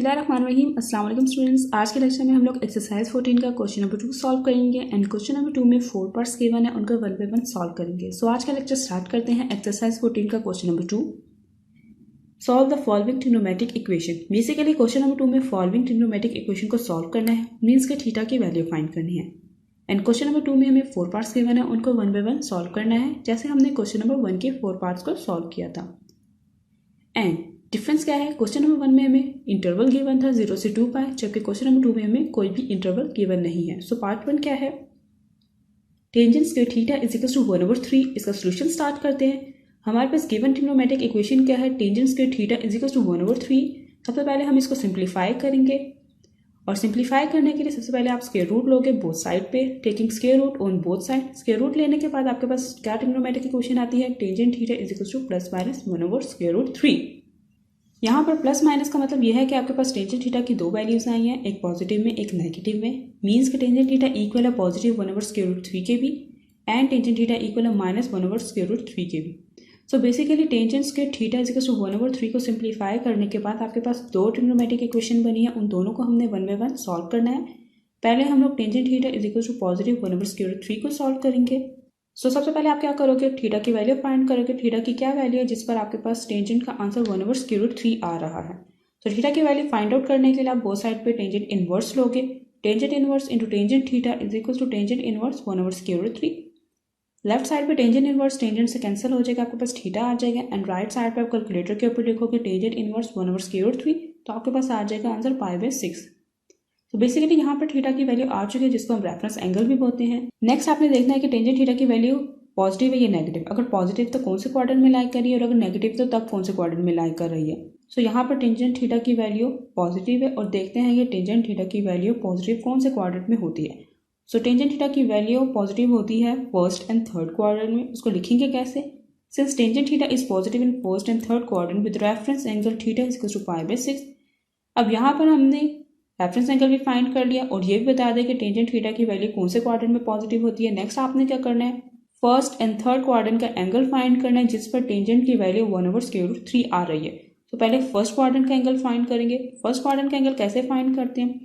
बिस्मिल्लाहिर्रहमानिर्रहीम। अस्सलाम वालेकुम स्टूडेंट्स। आज के लेक्चर में हम लोग एक्सरसाइज 14 का क्वेश्चन नंबर 2 सॉल्व करेंगे एंड क्वेश्चन नंबर 2 में 4 पार्ट्स गिवन है, उनका 1 बाय 1 सॉल्व करेंगे। सो आज का लेक्चर स्टार्ट करते हैं। एक्सरसाइज 14 का question number 2, solve the following trigonometric equation. Basically question number 2 में फॉलोइंग ट्रिग्नोमेट्रिक इक्वेशन को सॉल्व करना है, मीन्स के थीटा की वैल्यू फाइंड करनी है। एंड क्वेश्चन नंबर 2 में हमें 4 पार्ट्स गिवन है, उनको 1 बाय 1 सॉल्व करना है, जैसे हमने क्वेश्चन नंबर 1 के 4 पार्ट्स को सॉल्व किया था। एंड डिफरेंस क्या है, क्वेश्चन नंबर 1 में हमें इंटरवल गिवन था 0 से 2 पाई, जबकि क्वेश्चन नंबर 2 में हमें कोई भी इंटरवल गिवन नहीं है। सो पार्ट 1 क्या है, tangent square theta is equal to 1/3। इसका सोल्यूशन स्टार्ट करते हैं। हमारे पास गिवन ट्रिग्नोमेट्रिक इक्वेशन क्या है, tangent square theta is equal to 1/3। सबसे पहले हम इसको सिंप्लीफाई करेंगे, और सिंप्लीफाई करने के लिए सबसे पहले आप स्क्वायर रूट लोगे बोथ साइड पे, taking square root on both side. Square root लेने के बाद आपके पास क्या ट्रिग्नोमेट्रिक इक्वेशन आती है, tangent theta is equal to plus minus 1/√3। यहाँ पर प्लस माइनस का मतलब यह है कि आपके पास टेंजेंट थीटा की दो वैल्यूज आई हैं, एक पॉजिटिव में एक नेगेटिव में। मीन्स के टेंजेंट थीटा इक्वल है पॉजिटिव 1/√3 के भी, एंड टेंजेंट थीटा इक्वल है माइनस 1/√3 के भी। So basically tangent square theta is equal to 1/3 को सिंप्लीफाई करने के बाद आपके पास दो ट्रिग्नोमेट्रिक इक्वेशन बनी है, उन दोनों को हमने 1 बाय 1 सॉल्व करना है। पहले हम लोग tangent theta is equal to positive 1/√3 को सॉल्व करेंगे। सो सबसे पहले आप क्या करोगे, थीटा की वैल्यू फाइंड करोगे। थीटा की क्या वैल्यू है जिस पर आपके पास टेंजेंट का आंसर 1/√3 आ रहा है। तो थीटा की वैल्यू फाइंड आउट करने के लिए आप बोथ साइड पे टेंजेंट इनवर्स लोगे। Tangent inverse into tangent theta is equal to tangent inverse 1/√3। Left side पे टेंजेंट इनवर्स टेंजेंट से कैंसिल हो जाएगा, आपके पास थीटा आ जाएगा। एंड राइट साइड पे आप कैलकुलेटर के ऊपर लिखोगे टेंजेंट इनवर्स 1/√3, तो आपके पास आ जाएगा आंसर π/6। तो बेसिकली यहाँ पर थीटा की वैल्यू आ चुकी है, जिसको हम रेफरेंस एंगल भी बोलते हैं। नेक्स्ट आपने देखना है कि टेंजेंट थीटा की वैल्यू पॉजिटिव है या नेगेटिव। अगर पॉजिटिव तो कौन से क्वाड्रेंट में लाई कर रही है, और अगर नेगेटिव तो तब कौन से क्वाड्रेंट में लाई कर रही है। सो यहाँ पर टेंजेंट थीटा की वैल्यू पॉजिटिव है, और देखते हैं कि टेंजेंट थीटा की वैल्यू पॉजिटिव कौन से क्वाड्रेंट में होती है। सो टेंजेंट थीटा की वैल्यू पॉजिटिव होती है फर्स्ट एंड थर्ड क्वाड्रेंट में। उसको लिखेंगे कैसे, since tangent theta is positive in first and third quadrant with reference angle theta is equal to π/6। अब यहाँ पर हमने रेफरेंस एंगल भी फाइंड कर लिया, और ये भी बता दें कि टेंजेंट थीटा की वैल्यू कौन से क्वाड्रेंट में पॉजिटिव होती है। नेक्स्ट आपने क्या करना है, फर्स्ट एंड थर्ड क्वाड्रेंट का एंगल फाइंड करना है, जिस पर टेंजेंट की वैल्यू 1/√3 आ रही है। तो पहले फर्स्ट क्वाड्रेंट का एंगल फाइंड करेंगे। फर्स्ट क्वाड्रेंट का एंगल कैसे फाइंड करते हैं,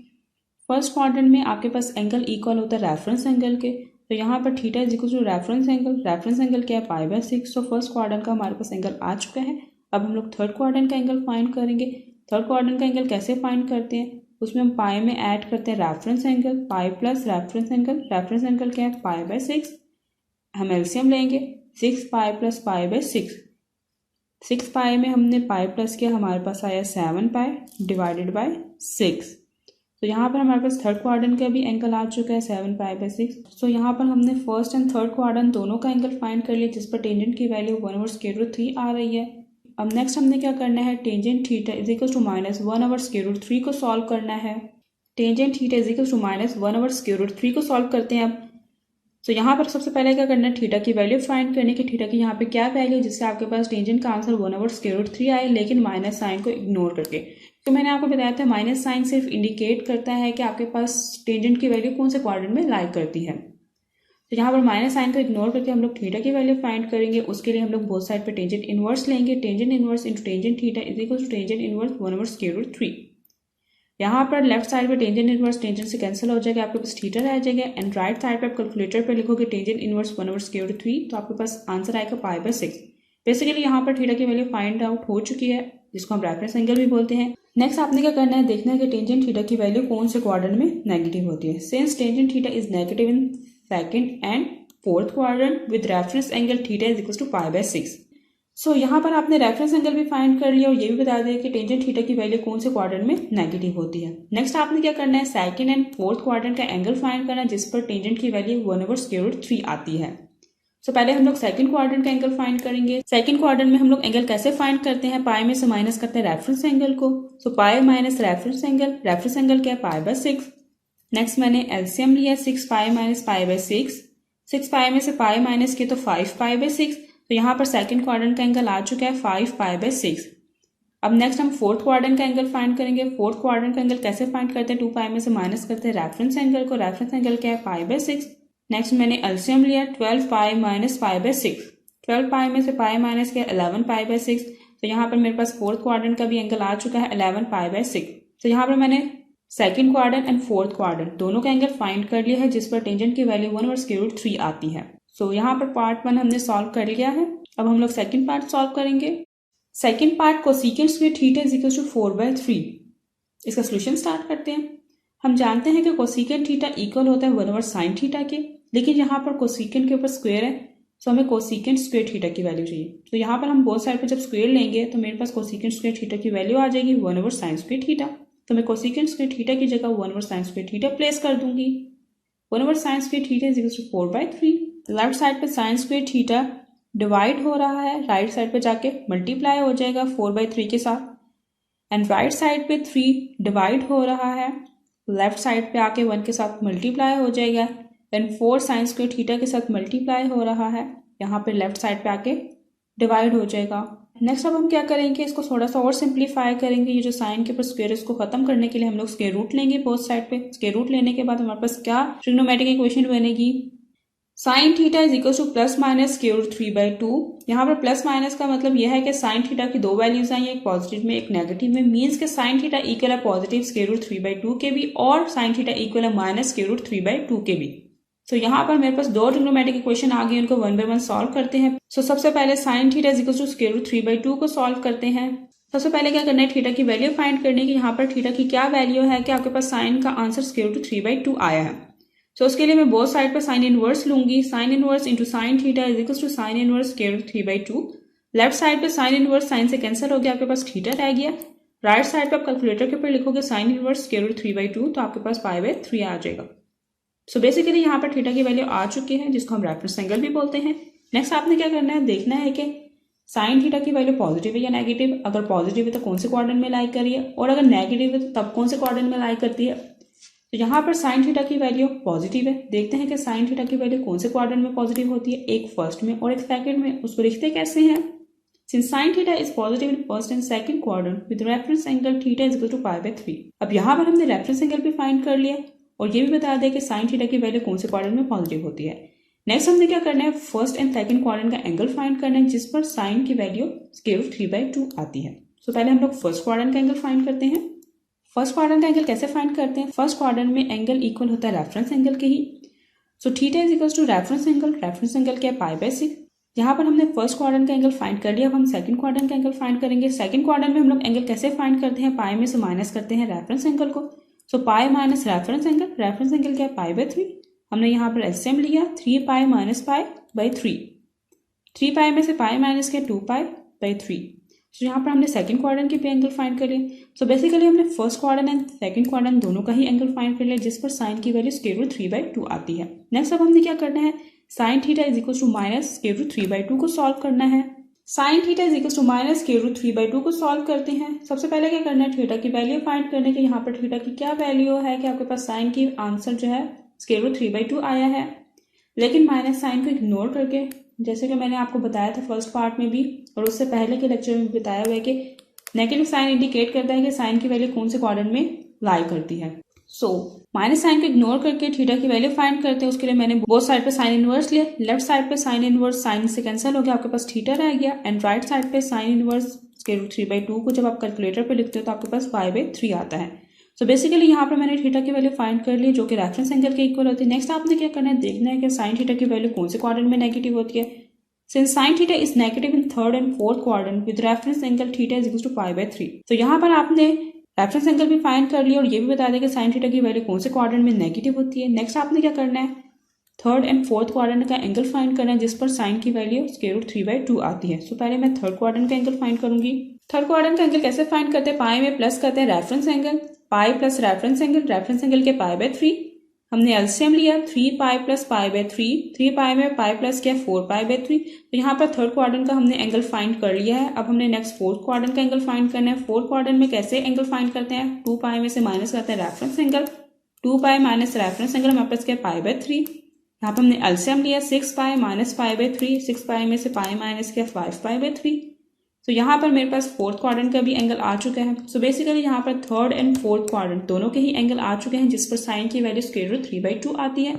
फर्स्ट क्वाड्रेंट में आपके पास एंगल इक्वल होता है रेफरेंस एंगल के। तो यहाँ पर theta is equal to reference angle, reference angle क्या है π/6। तो फर्स्ट क्वाड्रेंट का हमारे पास एंगल आ चुका है। अब हम लोग थर्ड क्वाड्रेंट का एंगल फाइंड करेंगे। थर्ड क्वाड्रेंट का एंगल कैसे फाइंड करते हैं, उसमें हम पाई में ऐड करते हैं reference angle, pi plus reference angle. Reference angle क्या है π/6, हम एलसीएम लेंगे 6 पाई प्लस π/6। 6 पाई में हमने पाई प्लस किया, हमारे पास आया 7 पाई डिवाइडेड बाय 6। तो यहाँ पर हमारे पास थर्ड क्वाड्रेंट का भी एंगल आ चुका है 7 π/6। तो यहाँ पर हमने फर्स्ट एंड थर्ड क्वाड्रेंट दोनों का एंगल फाइंड कर लिया, जिस पर टेंजेंट की वैल्यू 1/√3 आ रही है। अब नेक्स्ट हमने क्या करना है, tangent theta is equal to minus 1/√3 को सॉल्व करना है। Tangent theta is equal to minus 1/√3 को सॉल्व करते हैं। अब तो यहाँ पर सबसे पहले क्या करना है, थीटा की वैल्यू फाइंड करने की। थीटा की यहाँ पे क्या वैल्यू जिससे आपके पास टेंजेंट का आंसर 1/√3 आए, लेकिन माइनस साइन को इग्नोर करके। तो मैंने आपको बताया था माइनस साइन सिर्फ इंडिकेट करता है कि आपके पास टेंजेंट की वैल्यू कौन से क्वाड्रेंट में लाई करती है। तो यहाँ पर माइनस साइन को इग्नोर करके हम लोग थीटा की वैल्यू फाइंड करेंगे। उसके लिए हम लोग बोथ साइड पे टेंजेंट इनवर्स लेंगे। Tangent inverse into tangent theta is equal to tangent inverse 1/√3। यहाँ पर लेफ्ट साइड पे टेंजेंट इनवर्स टेंजेंट से कैंसिल हो जाएगा, आपके पास थीटा रह जाएगा। एंड राइट साइड पे आप कैलकुलेटर पे लिखोगे टेंजेंट इनवर्स 1/√3, तो आपके पास आंसर आएगा π/6। बेसिकली यहाँ पर थीटा की वैल्यू फाइंड आउट हो चुकी है, जिसको हम रेफरेंस एंगल भी बोलते हैं। नेक्स्ट आपने क्या करना है, देखना है कि टेंजेंट थीटा की वैल्यू कौन से क्वाड्रेंट में नेगेटिव होती है। Since tangent theta is negative in second and fourth quadrant with reference angle theta is equal to π/6। So यहाँ पर आपने रेफरेंस एंगल भी फाइंड कर लिया, और ये भी बता दिया कि टेंजेंट थीटा की वैल्यू कौन से क्वाड्रेंट में नेगेटिव होती है। नेक्स्ट आपने क्या करना है, सेकंड एंड फोर्थ क्वाड्रेंट का एंगल फाइंड करना है, जिस पर टेंजेंट की वैल्यू 1/√3 आती है। सो पहले हम लोग सेकंड क्वाड्रेंट का एंगल फाइंड करेंगे। सेकंड क्वाड्रेंट में हम लोग एंगल कैसे फाइंड करते हैं, पाई में से माइनस करते हैं रेफरेंस एंगल को। So pi minus reference angle क्या है π/6। नेक्स्ट मैंने एलसीएम लिया 6 पाई माइनस π/6। 6 पाई में से पाई माइनस किया तो 5 π/6। तो यहाँ पर सेकंड क्वाड्रेंट का एंगल आ चुका है 5 π/6। अब नेक्स्ट हम फोर्थ क्वाड्रेंट का एंगल फाइंड करेंगे। फोर्थ क्वाड्रेंट का एंगल कैसे फाइंड करते हैं, 2 पाई में से माइनस करते हैं रेफरेंस एंगल को। रेफरेंस एंगल क्या है π/6। नेक्स्ट मैंने एलसीएम लिया 12 पाई माइनस π/6। 12 पाई में से पाई माइनस किया 11 π/6। तो यहाँ पर मेरे पास फोर्थ क्वाड्रेंट का भी एंगल आ चुका है 11 π/6। तो यहाँ पर मैंने second quadrant and fourth quadrant दोनों का एंगल फाइंड कर लिया है, जिस पर टेंजेंट की वैल्यू 1/√3 आती है। सो यहाँ पर पार्ट 1 हमने सॉल्व कर लिया है। अब हम लोग सेकंड पार्ट सॉल्व करेंगे। Second part cosecant square theta is equal to 4/3। इसका सोल्यूशन स्टार्ट करते हैं। हम जानते हैं कि कोसेकेंट थीटा इक्वल होता है 1/sin थीटा के, लेकिन यहाँ पर कोसेकेंट के ऊपर स्क्वायर है, तो हमें कोसेकेंट स्क्वायर थीटा की वैल्यू चाहिए। तो यहाँ पर हम बोथ साइड पर जब स्क्वायर लेंगे तो मेरे पास कोसेकेंट स्क्वायर थीटा की वैल्यू आ जाएगी 1/sin स्क्वायर थीटा। तो मैं कोसेकेंट स्क्वायर थीटा की जगह 1/sin स्क्वायर थीटा प्लेस कर दूंगी। 1/sin square theta is equal to 4/3। Left side पे sin स्क्वायर थीटा डिवाइड हो रहा है, राइट साइड पे जाके मल्टीप्लाई हो जाएगा 4/3 के साथ, एंड राइट साइड पे 3 डिवाइड हो रहा है, लेफ्ट साइड पे आके 1 के साथ मल्टीप्लाई हो जाएगा, एंड 4 sin स्क्वायर थीटा के साथ मल्टीप्लाई हो रहा है, यहाँ पे लेफ्ट साइड पे आके डिवाइड हो जाएगा। नेक्स्ट अब हम क्या करेंगे, इसको थोड़ा सा और सिंप्लीफाई करेंगे। ये जो साइन के ऊपर स्क्वायर है इसको खत्म करने के लिए हम लोग स्क्वायर रूट लेंगे बोथ साइड पे। स्क्वायर रूट लेने के बाद हमारे पास क्या ट्रिग्नोमेट्रिक इक्वेशन बनेगी, sine theta is equal to plus minus square root 3/2। यहाँ पर प्लस माइनस का मतलब यह है कि साइन थीटा की दो वैल्यूज आई, एक पॉजिटिव में एक नेगेटिव में, मीन्स के साइन थीटा इक्वल है पॉजिटिव स्क्वायर रूट 3/2 के भी, और साइन थीटा इक्वल है माइनस स्क्वायर रूट 3/2 के भी। तो यहाँ पर मेरे पास दो ट्रिग्नोमेट्रिक इक्वेशन आ गई, उनको 1 बाय 1 सॉल्व करते हैं। सो सबसे पहले sine theta is equal to square root 3/2 को सॉल्व करते हैं। सबसे पहले क्या करना है, थीटा की वैल्यू फाइंड करने की। यहाँ पर थीटा की क्या वैल्यू है कि आपके पास साइन का आंसर स्क्वायर रूट 3/2 आया है। तो उसके लिए मैं बोथ साइड पर साइन इनवर्स लूंगी। Sine inverse into sine theta is equal to sine inverse square root 3/2। Left side पे साइन इनवर्स साइन से कैंसिल हो गया, आपके पास थीटा रह गया। राइट साइड पे आप कैलकुलेटर के ऊपर लिखोगे साइन इनवर्स स्क्वायर रूट 3/2, तो आपके पास π/3 आ जाएगा। सो बेसिकली यहाँ पर थीटा की वैल्यू आ चुकी है, जिसको हम रेफरेंस एंगल भी बोलते हैं। नेक्स्ट आपने क्या करना है, देखना है कि साइन थीटा की वैल्यू पॉजिटिव है या नेगेटिव। अगर पॉजिटिव है तो कौन से क्वाड्रेंट में लाई कर रही है, और अगर नेगेटिव है तो तब कौन से क्वाड्रेंट में लाई करती है। तो यहाँ पर साइन थीटा की वैल्यू पॉजिटिव है। देखते हैं कि साइन थीटा की वैल्यू कौन से क्वाड्रेंट में पॉजिटिव होती है, एक फर्स्ट में और एक सेकंड में। उसको लिखते कैसे हैं, since sine theta is positive in first and second quadrant with reference angle theta is equal to π/3। अब यहाँ पर हमने रेफरेंस एंगल भी फाइंड कर लिया और ये भी बता दें कि साइन थीटा की वैल्यू कौन से क्वाड्रेंट में पॉजिटिव होती है। नेक्स्ट हमने क्या करना है, फर्स्ट एंड सेकंड क्वाड्रेंट का एंगल फाइंड करना है, जिस पर साइन की वैल्यू स्क्वायर रूट 3/2 आती है। सो पहले हम लोग फर्स्ट क्वाड्रेंट का एंगल फाइंड करते हैं। फर्स्ट क्वाड्रेंट का एंगल कैसे फाइंड करते हैं, फर्स्ट क्वाड्रेंट में एंगल इक्वल होता है रेफरेंस एंगल के ही। So theta is equal to reference angle. Reference angle क्या है, π/6। यहाँ पर हमने फर्स्ट क्वाड्रेंट का एंगल फाइंड कर लिया। अब हम सेकंड क्वाड्रेंट का एंगल फाइंड करेंगे। सेकंड क्वाड्रेंट में हम लोग एंगल कैसे फाइंड करते हैं, पाई में से माइनस करते हैं रेफरेंस एंगल को। So pi minus reference angle, reference angle क्या है π/3। हमने यहाँ पर एलसीएम लिया 3π माइनस π/3। 3π में से पाई माइनस किया 2π/3। तो यहाँ पर हमने सेकंड क्वाड्रेंट के भी एंगल फाइंड कर लिए। सो बेसिकली हमने first quadrant and second quadrant दोनों का ही एंगल फाइंड कर लिया, जिस पर साइन की वैल्यू स्क्वायर रूट 3/2 आती है। नेक्स्ट अब हमने क्या करना है, sine theta is equal to minus square root 3/2 को सॉल्व करना है। Sine theta is equal to minus square root 3/2 को सॉल्व करते हैं। सबसे पहले क्या करना है, थीटा की वैल्यू फाइंड करने के। यहाँ पर थीटा की क्या वैल्यू है कि आपके पास साइन की आंसर जो है स्क्वायर रूट 3/2 आया है, लेकिन माइनस साइन को इग्नोर करके, जैसे कि मैंने आपको बताया था फर्स्ट पार्ट में भी और उससे पहले के लेक्चर में बताया हुआ है कि नेगेटिव साइन इंडिकेट करता है कि साइन की वैल्यू कौन से क्वाड्रेंट में लाई करती है। सो माइनस साइन को इग्नोर करके थीटा की वैल्यू फाइंड करते हैं। उसके लिए मैंने बोथ साइड पे साइन इनवर्स लिया। लेफ्ट साइड पे साइन इनवर्स साइन से कैंसिल हो गया, आपके पास थीटा रह गया, एंड राइट साइड पे साइन इनवर्स स्क्वायर रूट 3/2 को जब आप कैलकुलेटर पे लिखते हो तो आपके पास π/3 आता है। सो बेसिकली यहाँ पर मैंने थीटा की वैल्यू फाइंड कर ली, जो कि रेफरेंस एंगल के इक्वल होती है। नेक्स्ट आपने क्या करना है, देखना है कि साइन थीटा की वैल्यू कौन से क्वाड्रेंट में नेगेटिव होती है। Since sine theta is negative in third and fourth quadrant with reference angle theta is equal to π/3। तो यहाँ पर आपने रेफरेंस एंगल भी फाइंड कर लिया और ये भी बता दें कि साइन थीटा की वैल्यू कौन से क्वाड्रेंट में नेगेटिव होती है। नेक्स्ट आपने क्या करना है, थर्ड एंड फोर्थ क्वाड्रेंट का एंगल फाइंड करना है, जिस पर साइन की वैल्यू स्क्वायर रूट 3/2 आती है। सो पहले मैं थर्ड क्वाड्रेंट का एंगल फाइंड करूंगी। थर्ड क्वाड्रेंट का एंगल कैसे फाइंड करते हैं, पाई में प्लस करते हैं reference angle, pi plus reference angle, reference angle के π/3। हमने एलसीएम लिया 3π प्लस π/3, 3π में पाई प्लस किया 4π/3। तो यहाँ पर थर्ड क्वाड्रेंट का हमने एंगल फाइंड कर लिया है। अब हमने नेक्स्ट फोर्थ क्वाड्रेंट का एंगल फाइंड करना है। फोर्थ क्वाड्रेंट में कैसे एंगल फाइंड करते हैं, 2π में से माइनस करते हैं reference angle, 2π minus reference angle हमारे पास क्या π/3। यहाँ पर हमने एलसीएम लिया 6π माइनस π/3, 6π में से पाई माइनस किया 5π/3। तो यहाँ पर मेरे पास फोर्थ क्वाड्रेंट का भी एंगल आ चुका है। सो बेसिकली यहाँ पर थर्ड एंड फोर्थ क्वाड्रेंट दोनों के ही एंगल आ चुके हैं, जिस पर साइन की वैल्यू स्क्वायर रूट 3/2 आती है।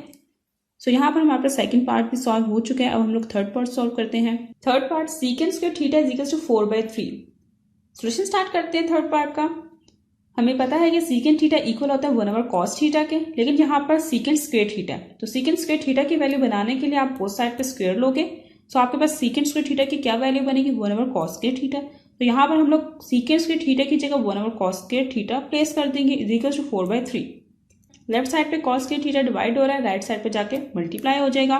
सो यहाँ पर हमारे पास सेकंड पार्ट भी सॉल्व हो चुका है। अब हम लोग थर्ड पार्ट सॉल्व करते हैं। Third part secant square theta is equal to 4/3। Solution start करते हैं थर्ड पार्ट का। हमें पता है कि सीकेंट थीटा इक्वल होता है 1 cos थीटा के, लेकिन यहाँ पर सीकेंट स्क्वायर थीटा है, तो सीकेंट स्क्वायर थीटा की वैल्यू बनाने के लिए आप बोथ साइड पे स्क्वायर लोगे, तो आपके पास सीकेंट स्क्वायर थीटा की क्या वैल्यू बनेगी 1 cos स्क्वायर थीटा। तो यहाँ पर हम लोग सीकेंट स्क्वायर थीटा की जगह 1 cos स्क्वायर थीटा प्लेस कर देंगे is equal to 4/3। Left side पे cos स्क्वायर थीटा डिवाइड हो रहा है, राइट साइड पे जाके मल्टीप्लाई हो जाएगा,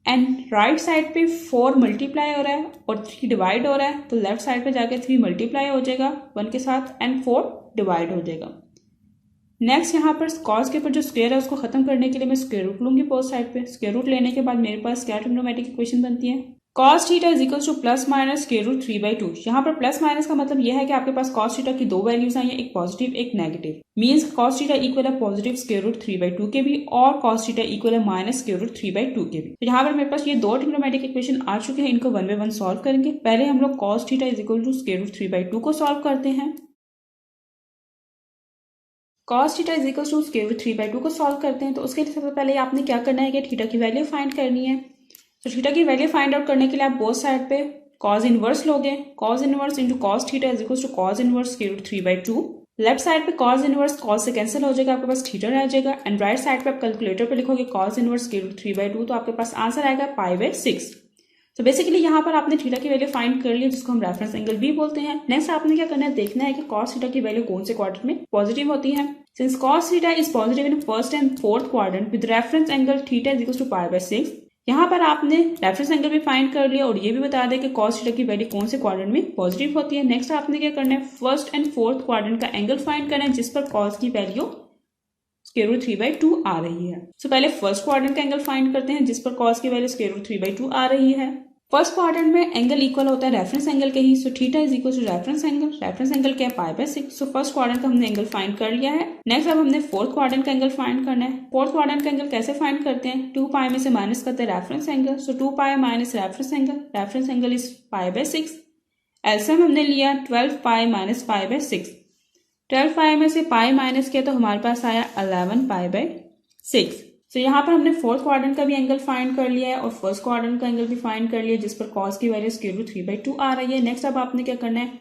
एंड राइट साइड पे 4 मल्टीप्लाई हो रहा है और 3 डिवाइड हो रहा है, तो लेफ्ट साइड पे जाके 3 मल्टीप्लाई हो जाएगा 1 के साथ एंड 4 डिवाइड हो जाएगा। नेक्स्ट यहाँ पर cos के ऊपर जो स्क्वायर है उसको खत्म करने के लिए मैं स्क्वायर रूट लूंगी बोथ साइड पे। स्क्वायर रूट लेने के बाद मेरे पास क्या ट्रिग्नोमेट्रिक इक्वेशन बनती है, cos theta is equal to plus minus square root 3/2। यहाँ पर प्लस माइनस का मतलब यह है कि आपके पास cos थीटा की दो वैल्यूज आई है, एक पॉजिटिव एक negative, means cos theta equal है पॉजिटिव स्क्वायर रूट 3/2 के भी और cos थीटा इक्वल है माइनस स्क्वायर रूट 3/2 के भी। तो यहाँ पर मेरे पास ये दो ट्रिग्नोमेट्रिक इक्वेशन आ चुके हैं, इनको 1 बाय 1 सॉल्व करेंगे। पहले हम लोग cos theta is equal to square root 3/2 को सॉल्व करते हैं। cos theta is equal to square root 3/2 को सॉल्व करते हैं, तो उसके लिए सबसे पहले आपने क्या करना है कि थीटा की वैल्यू फाइंड करनी है। तो थीटा की वैल्यू फाइंड आउट करने के लिए आप बोथ साइड पे cos इनवर्स लोगे, cos inverse into cos theta is equal to cos inverse square root 3/2। Left side पे cos इनवर्स cos से कैंसिल हो जाएगा, आपके पास थीटा रह जाएगा, एंड राइट साइड पे आप कैलकुलेटर पे लिखोगे cos इनवर्स स्क्वायर रूट 3/2, तो आपके पास आंसर आएगा π/6। तो बेसिकली यहाँ पर आपने थीटा की वैल्यू फाइंड कर ली, जिसको हम रेफरेंस एंगल भी बोलते हैं। नेक्स्ट आपने क्या करना है, देखना है कि cos थीटा की वैल्यू कौन से क्वाड्रेंट में पॉजिटिव होती है। Since cos theta is positive in first and fourth quadrant with reference angle theta is equal to π/6। यहाँ पर आपने रेफरेंस एंगल भी फाइंड कर लिया और ये भी बता दें कि cos थीटा की वैल्यू कौन से क्वाड्रेंट में पॉजिटिव होती है। नेक्स्ट आपने क्या करना है, फर्स्ट एंड फोर्थ क्वाड्रेंट का एंगल फाइंड करना है जिस पर cos की वैल्यू स्क्वायर रूट 3/2 आ रही है। तो पहले फर्स्ट क्वाड्रेंट का एंगल फाइंड करते हैं जिस पर cos की वैल्यू स्क्वायर रूट 3/2 आ रही है। फर्स्ट क्वाड्रेंट में एंगल इक्वल होता है रेफरेंस एंगल के ही, so theta is equal to reference angle. Reference angle क्या है π/6। सो फर्स्ट क्वाड्रेंट का हमने एंगल फाइंड कर लिया है। नेक्स्ट अब हमने फोर्थ क्वाड्रेंट का एंगल फाइंड करना है। फोर्थ क्वाड्रेंट का एंगल कैसे फाइंड करते हैं, 2π में से माइनस करते हैं reference angle, so 2π minus reference angle is π/6। LCM हमने लिया 12π माइनस π/6। 12π में से पाई माइनस किया तो हमारे पास आया 11π/6। तो यहाँ पर हमने फोर्थ क्वाड्रेंट का भी एंगल फाइंड कर लिया है और फर्स्ट क्वाड्रेंट का एंगल भी फाइंड कर लिया जिस पर cos की वैल्यू स्क्वायर रूट 3/2 आ रही है। नेक्स्ट अब आपने क्या करना है,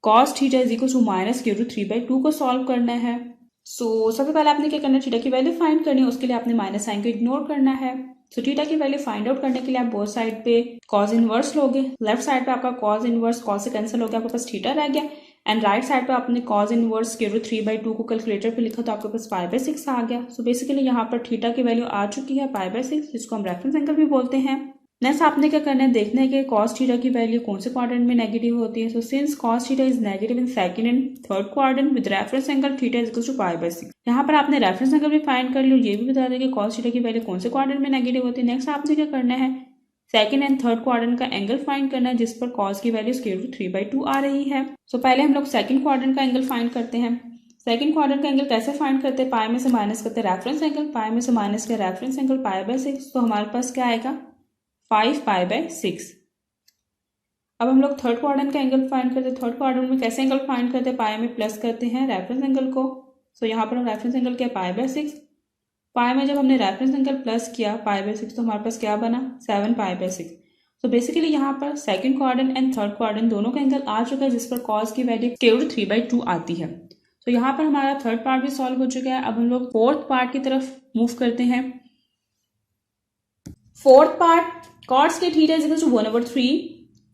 cos theta is equal to minus square root 3/2 को सॉल्व करना है। सो सबसे पहले आपने क्या करना है, थीटा की वैल्यू फाइंड करनी है, उसके लिए आपने माइनस साइन को इग्नोर करना है। सो थीटा की वैल्यू फाइंड आउट करने के लिए आप बोथ साइड पे cos इनवर्स लोगे। लेफ्ट साइड पे आपका cos इनवर्स cos से कैंसिल हो गया, आपके पास थीटा रह गया, एंड राइट साइड पे आपने cos इनवर्स स्क्वायर रूट 3/2 को कैलकुलेटर पे लिखा तो आपके पास π/6 आ गया। सो बेसिकली यहाँ पर थीटा की वैल्यू आ चुकी है π/6, जिसको हम रेफरेंस एंगल भी बोलते हैं। नेक्स्ट आपने क्या करना है, देखना है कि cos थीटा की वैल्यू कौन से क्वाड्रेंट में नेगेटिव होती है। So since cos theta is negative in second and third quadrant with reference angle theta is equal to π/6। यहाँ पर आपने रेफरेंस एंगल भी फाइंड कर लिया और ये भी बता दें कि cos थीटा की वैल्यू कौन से क्वाड्रेंट में नेगेटिव होती है। नेक्स्ट आपने क्या करना है, सेकंड एंड थर्ड क्वाड्रेंट का एंगल फाइंड करना है जिस पर cos की वैल्यू स्क्वायर रूट 3/2 आ रही है। सो पहले हम लोग सेकंड क्वाड्रेंट का एंगल फाइंड करते हैं। सेकंड क्वाड्रेंट का एंगल कैसे फाइंड करते हैं, पाई में से माइनस करते हैं रेफरेंस एंगल, पाई में से माइनस किया रेफरेंस एंगल π/6, तो हमारे पास क्या आएगा 5π/6। अब हम लोग थर्ड क्वाड्रेंट का एंगल फाइंड करते हैं। थर्ड क्वाड्रेंट में कैसे एंगल फाइंड करते हैं, पाई में प्लस करते हैं रेफरेंस एंगल को। सो यहाँ पर हम रेफरेंस एंगल क्या π/6, पाई में जब हमने रेफरेंस एंगल प्लस किया π/6 तो हमारे पास क्या बना 7π/6। तो बेसिकली यहाँ पर second quadrant and third quadrant दोनों का एंगल आ चुका है जिस पर cos की वैल्यू स्क्वायर रूट 3/2 आती है। तो यहाँ पर हमारा थर्ड पार्ट भी सॉल्व हो चुका है। अब हम लोग फोर्थ पार्ट की तरफ मूव करते हैं। फोर्थ पार्ट cos के theta is equal to 1/3।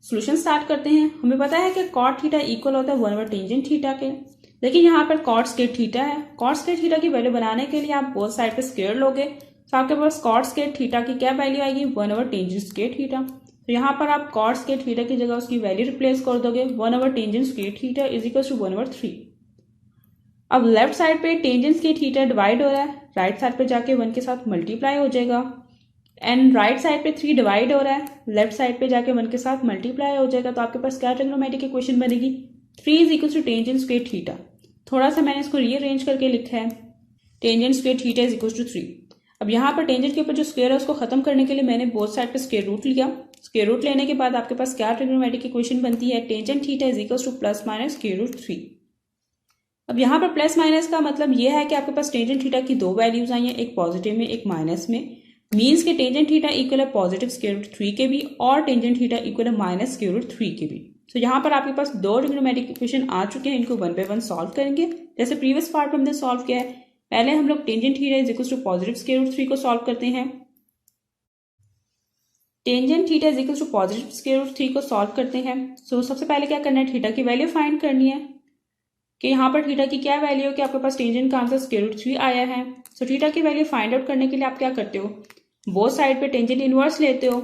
Solution start करते हैं। हमें पता है कि cot थीटा इक्वल होता है 1 टेंजेंट थीटा के, लेकिन यहाँ पर cot स्क्वायर थीटा है। cot स्क्वायर थीटा की वैल्यू बनाने के लिए आप बोथ साइड पे स्क्वायर लोगे, तो आपके पास cot स्क्वायर थीटा की क्या वैल्यू आएगी 1 टेंजेंट स्क्वायर थीटा। तो यहाँ पर आप cot स्क्वायर थीटा की जगह उसकी वैल्यू रिप्लेस कर दोगे 1 tangent square theta is equal to 1/3। अब लेफ्ट साइड पे टेंजेंट स्क्वायर थीटा डिवाइड हो रहा है, राइट साइड पे जाके 1 के साथ मल्टीप्लाई हो जाएगा, एंड राइट साइड पे 3 डिवाइड हो रहा है, लेफ्ट साइड पे जाके 1 के साथ मल्टीप्लाई हो जाएगा। तो आपके पास क्या ट्रिग्नोमेट्रिक इक्वेशन बनेगी 3 is equal to tangent square theta. थोड़ा सा मैंने इसको रीअरेंज करके लिखा है, tangent square theta is equal to 3। अब यहाँ पर टेंजेंट के ऊपर जो स्क्वायर है उसको खत्म करने के लिए मैंने बोथ साइड पे स्क्वायर रूट लिया। स्क्वायर रूट लेने के बाद आपके पास क्या ट्रिग्नोमेट्रिक इक्वेशन बनती है, tangent theta is equal to plus minus square root 3। अब यहाँ पर प्लस माइनस का मतलब यह है कि आपके पास टेंजेंट थीटा की दो वैल्यूज आई हैं, एक पॉजिटिव में एक माइनस में, मीन्स के टेंजेंट थीटा इक्वल है पॉजिटिव स्क्वायर रूट 3 के भी और टेंजेंट थीटा इक्वल है माइनस स्क्वायर रूट 3 के भी। तो यहाँ पर आपके पास दो ट्रिग्नोमेट्रिक इक्वेशन आ चुके हैं, इनको वन बाय वन सॉल्व करेंगे। जैसे प्रीवियस पार्ट में हमने सॉल्व किया है, पहले हम लोग tangent theta is equal to positive square root 3 को सॉल्व करते हैं। Tangent theta is equal to positive square root 3 को सॉल्व करते हैं। सो सबसे पहले क्या करना है, थीटा की वैल्यू फाइंड करनी है कि यहाँ पर थीटा की क्या वैल्यू है कि आपके पास टेंजेंट का आंसर स्क्वायर रूट 3 आया है। सो थीटा की वैल्यू फाइंड आउट करने के लिए आप क्या करते हो, बोथ साइड पे टेंजेंट इनवर्स लेते हो,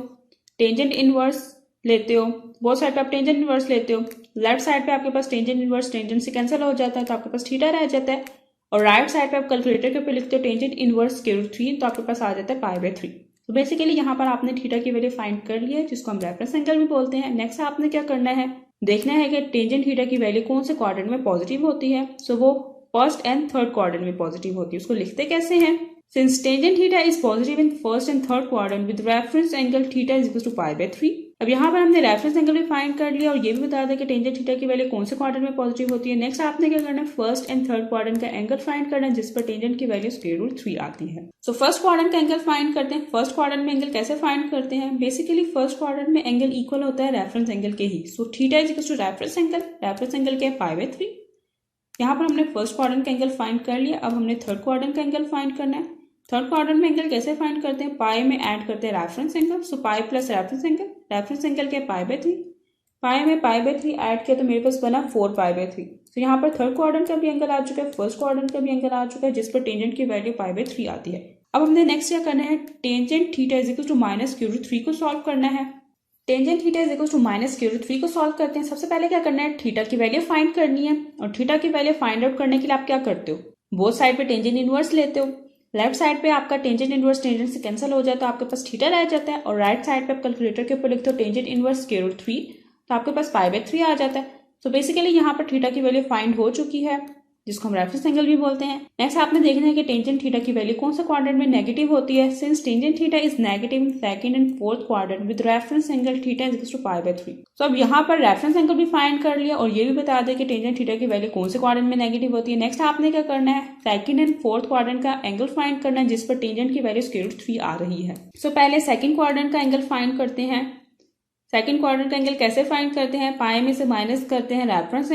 टेंजेंट इनवर्स लेते हो, बोथ साइड पे आप टेंजेंट इनवर्स लेते हो। लेफ्ट साइड पे आपके पास टेंजेंट इनवर्स टेंजेंट से कैंसिल हो जाता है तो आपके पास थीटा रह जाता है। और राइट साइड पे आप कैलकुलेटर के ऊपर लिखते हो टेंजेंट इनवर्स स्क्वायर रूट 3 तो आपके पास आ जाता है पाई बाय 3। तो बेसिकली यहाँ पर आपने थीटा की वैल्यू फाइंड कर ली है, जिसको हम रेफरेंस एंगल भी बोलते हैं। नेक्स्ट आपने क्या करना है, देखना है कि टेंजेंट थीटा की वैल्यू कौन से क्वाड्रेंट में पॉजिटिव होती है। सो वो फर्स्ट एंड थर्ड क्वाड्रेंट में पॉजिटिव होती है। उसको लिखते कैसे हैं, since tangent theta is positive in first and third quadrant with reference angle theta is equal to pi by 3। अब यहाँ पर हमने रेफरेंस एंगल भी फाइंड कर लिया और ये भी बता दें कि टेंजेंट थीटा की वैल्यू कौन से क्वाड्रेंट में पॉजिटिव होती है। नेक्स्ट आपने क्या करना है, फर्स्ट एंड थर्ड क्वाड्रेंट का एंगल फाइंड करना है जिस पर टेंजेंट की वैल्यू स्क्वायर रूट 3 आती है। सो फर्स्ट क्वाड्रेंट का एंगल फाइंड करते हैं। फर्स्ट क्वाड्रेंट में एंगल कैसे फाइंड करते हैं, बेसिकली फर्स्ट क्वाड्रेंट में एंगल इक्वल होता है रेफरेंस एंगल के ही। So theta is equal to reference angle के पाई बाय 3। यहाँ पर हमने फर्स्ट क्वाड्रेंट का एंगल फाइंड कर लिया। अब हमने थर्ड क्वाड्रेंट का एंगल फाइंड करना है। थर्ड क्वाड्रेंट में एंगल कैसे फाइंड करते हैं, पाई में ऐड करते हैं रेफरेंस एंगल। सो पाई प्लस रेफरेंस एंगल के पाई बाय 3। पाई में पाई बाय 3 ऐड किया तो मेरे पास बना 4 पाई बाय 3। तो यहाँ पर थर्ड क्वाड्रेंट का भी एंगल आ चुका है, फर्स्ट क्वाड्रेंट का भी एंगल आ चुका है जिस पर टेंजेंट की वैल्यू पाई बाय 3 आती है। अब हमने नेक्स्ट क्या करना है, tangent theta is equal to minus square root 3 को सॉल्व करना है। Tangent theta is equal to minus square root 3 को सॉल्व करते हैं। सबसे पहले क्या करना है, थीटा की वैल्यू फाइंड करनी है। और थीटा की वैल्यू फाइंड आउट करने के लिए आप क्या करते हो, बोथ साइड पे टेंजेंट इनवर्स लेते हो। लेफ्ट साइड पे आपका टेंजेंट इनवर्स टेंजेंट से कैंसिल हो जाता है तो आपके पास थीटा रह जाता है। और राइट साइड पे आप कैलकुलेटर के ऊपर लिखते हो टेंजेंट इनवर्स स्क्वायर रूट 3 तो आपके पास पाई बाय 3 आ जाता है। तो बेसिकली यहाँ पर थीटा की वैल्यू फाइंड हो चुकी है, जिसको हम रेफरेंस एंगल भी बोलते हैं। नेक्स्ट आपने देखना है कि टेंजेंट थीटा की वैल्यू कौन सा क्वाड्रेंट में नेगेटिव होती है। Since tangent theta is negative in second and fourth quadrant with reference angle theta is equal to pi by 3। तो अब यहाँ पर रेफरेंस एंगल भी फाइंड कर लिया और ये भी बता दें कि टेंजेंट थीटा की वैल्यू कौन से क्वाड्रेंट में नेगेटिव होती है। नेक्स्ट आपने क्या करना है, सेकंड एंड फोर्थ क्वाड्रेंट का एंगल फाइंड करना है जिस पर टेंजेंट की वैल्यू स्क्वायर रूट 3 आ रही है। सो पहले सेकंड क्वाड्रेंट का एंगल फाइंड करते हैं। सेकंड क्वाड्रेंट का एंगल कैसे फाइंड करते हैं, पाई में से माइनस करते हैं रेफरेंस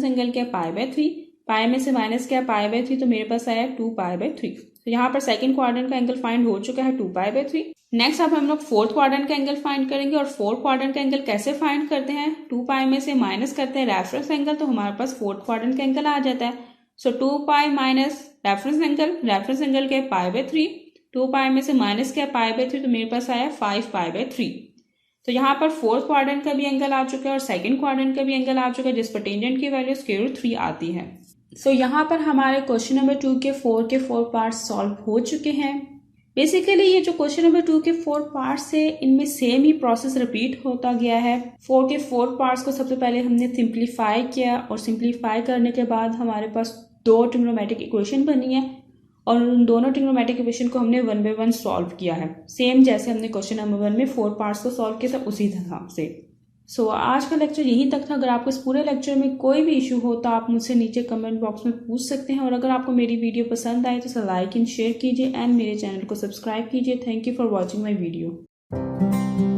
एंगल क्या पाई बाय 3। पाई में से माइनस किया पाई बाय 3 तो मेरे पास आया 2 पाई बाय 3। तो यहाँ पर सेकंड क्वाड्रेंट का एंगल फाइंड हो चुका है 2 पाई बाय 3। नेक्स्ट अब हम लोग फोर्थ क्वाड्रेंट का एंगल फाइंड करेंगे। और फोर्थ क्वाड्रेंट का एंगल कैसे फाइंड करते हैं, 2 पाई में से माइनस करते हैं रेफरेंस एंगल तो हमारे पास फोर्थ क्वाड्रेंट का एंगल आ जाता है। सो 2 पाई माइनस रेफरेंस एंगल के पाई बाय 3। 2 पाई में से माइनस किया पाई बाय 3 तो मेरे पास आया 5 पाई बाय 3। तो यहाँ पर फोर्थ क्वाड्रेंट का भी एंगल आ चुका है और सेकंड क्वाड्रेंट का भी एंगल आ चुका है जिस पर टेंजेंट की वैल्यू स्क्वायर रूट 3 आती है। सो यहाँ पर हमारे क्वेश्चन नंबर 2 के 4 पार्ट्स सॉल्व हो चुके हैं। बेसिकली ये जो क्वेश्चन नंबर 2 के 4 पार्ट्स है इनमें सेम ही प्रोसेस रिपीट होता गया है। 4 के 4 पार्ट्स को सबसे पहले हमने सिंप्लीफाई किया और सिंप्लीफाई करने के बाद हमारे पास 2 ट्रिग्नोमेट्रिक इक्वेशन बनी है और उन दोनों ट्रिग्नोमेट्रिक इक्वेशन को हमने 1 बाय 1 सॉल्व किया है, सेम जैसे हमने क्वेश्चन नंबर 1 में 4 पार्ट्स को सॉल्व किया था उसी तरह से। सो आज का लेक्चर यहीं तक था। अगर आपको इस पूरे लेक्चर में कोई भी इशू हो तो आप मुझसे नीचे कमेंट बॉक्स में पूछ सकते हैं। और अगर आपको मेरी वीडियो पसंद आए तो लाइक एंड शेयर कीजिए एंड मेरे चैनल को सब्सक्राइब कीजिए। Thank you for watching my video.